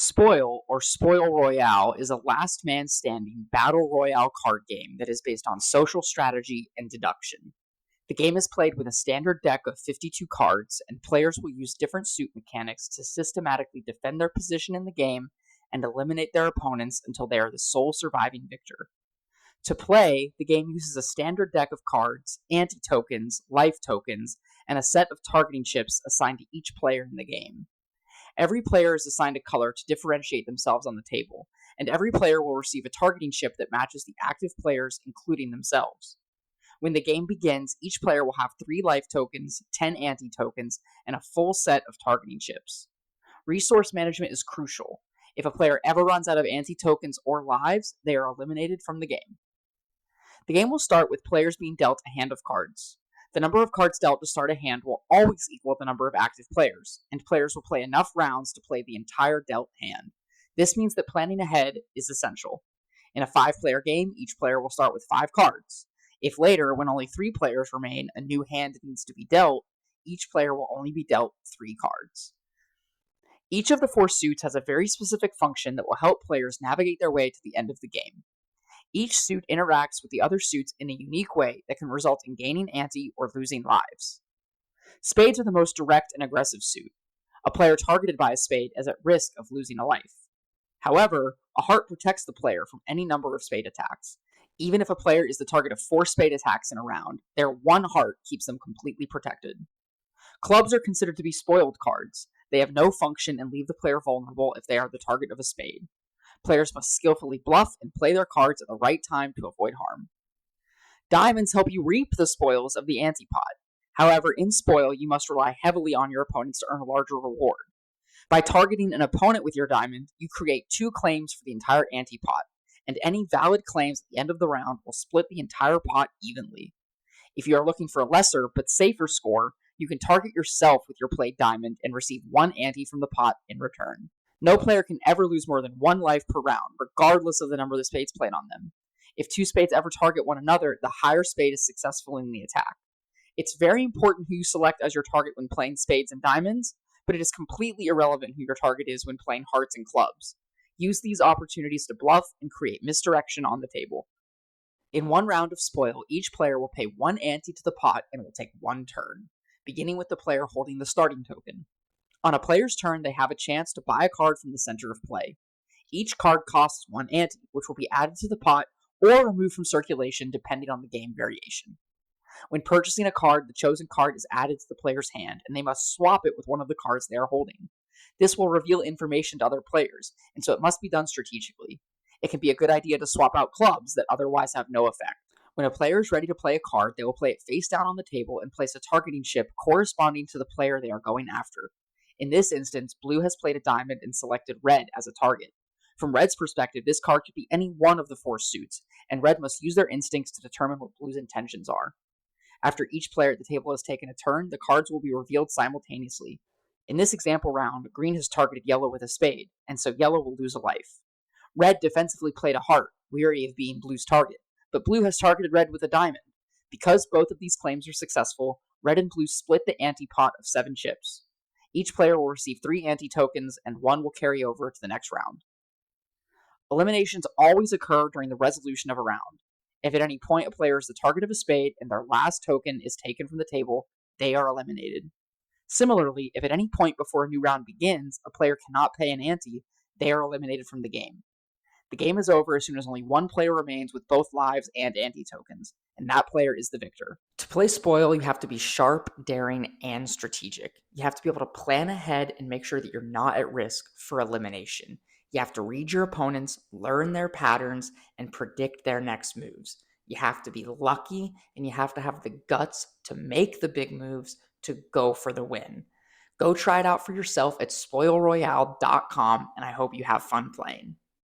Spoil, or Spoil Royale, is a last man standing battle royale card game that is based on social strategy and deduction. The game is played with a standard deck of 52 cards, and players will use different suit mechanics to systematically defend their position in the game and eliminate their opponents until they are the sole surviving victor. To play, the game uses a standard deck of cards, anti-tokens, life tokens, and a set of targeting chips assigned to each player in the game. Every player is assigned a color to differentiate themselves on the table, and every player will receive a targeting chip that matches the active players, including themselves. When the game begins, each player will have 3 life tokens, 10 anti-tokens, and a full set of targeting chips. Resource management is crucial. If a player ever runs out of anti-tokens or lives, they are eliminated from the game. The game will start with players being dealt a hand of cards. The number of cards dealt to start a hand will always equal the number of active players, and players will play enough rounds to play the entire dealt hand. This means that planning ahead is essential. In a 5-player game, each player will start with 5 cards. If later, when only 3 players remain, a new hand needs to be dealt, each player will only be dealt 3 cards. Each of the 4 suits has a very specific function that will help players navigate their way to the end of the game. Each suit interacts with the other suits in a unique way that can result in gaining ante or losing lives. Spades are the most direct and aggressive suit. A player targeted by a spade is at risk of losing a life. However, a heart protects the player from any number of spade attacks. Even if a player is the target of 4 spade attacks in a round, their 1 heart keeps them completely protected. Clubs are considered to be spoiled cards. They have no function and leave the player vulnerable if they are the target of a spade. Players must skillfully bluff and play their cards at the right time to avoid harm. Diamonds help you reap the spoils of the antipot. However, in Spoil, you must rely heavily on your opponents to earn a larger reward. By targeting an opponent with your diamond, you create 2 claims for the entire antipot, and any valid claims at the end of the round will split the entire pot evenly. If you are looking for a lesser but safer score, you can target yourself with your played diamond and receive 1 ante from the pot in return. No player can ever lose more than 1 life per round, regardless of the number of spades played on them. If 2 spades ever target one another, the higher spade is successful in the attack. It's very important who you select as your target when playing spades and diamonds, but it is completely irrelevant who your target is when playing hearts and clubs. Use these opportunities to bluff and create misdirection on the table. In 1 round of Spoil, each player will pay 1 ante to the pot and will take 1 turn, beginning with the player holding the starting token. On a player's turn, they have a chance to buy a card from the center of play. Each card costs 1 ante, which will be added to the pot or removed from circulation depending on the game variation. When purchasing a card, the chosen card is added to the player's hand, and they must swap it with one of the cards they are holding. This will reveal information to other players, and so it must be done strategically. It can be a good idea to swap out clubs that otherwise have no effect. When a player is ready to play a card, they will play it face down on the table and place a targeting chip corresponding to the player they are going after. In this instance, blue has played a diamond and selected red as a target. From red's perspective, this card could be any one of the 4 suits, and red must use their instincts to determine what blue's intentions are. After each player at the table has taken a turn, the cards will be revealed simultaneously. In this example round, green has targeted yellow with a spade, and so yellow will lose a life. Red defensively played a heart, weary of being blue's target, but blue has targeted red with a diamond. Because both of these claims are successful, red and blue split the ante-pot of 7 chips. Each player will receive 3 anti-tokens, and 1 will carry over to the next round. Eliminations always occur during the resolution of a round. If at any point a player is the target of a spade and their last token is taken from the table, they are eliminated. Similarly, if at any point before a new round begins, a player cannot pay an ante, they are eliminated from the game. The game is over as soon as only 1 player remains with both lives and anti-tokens, and that player is the victor. To play Spoil, you have to be sharp, daring, and strategic. You have to be able to plan ahead and make sure that you're not at risk for elimination. You have to read your opponents, learn their patterns, and predict their next moves. You have to be lucky, and you have to have the guts to make the big moves to go for the win. Go try it out for yourself at spoilroyale.com, and I hope you have fun playing.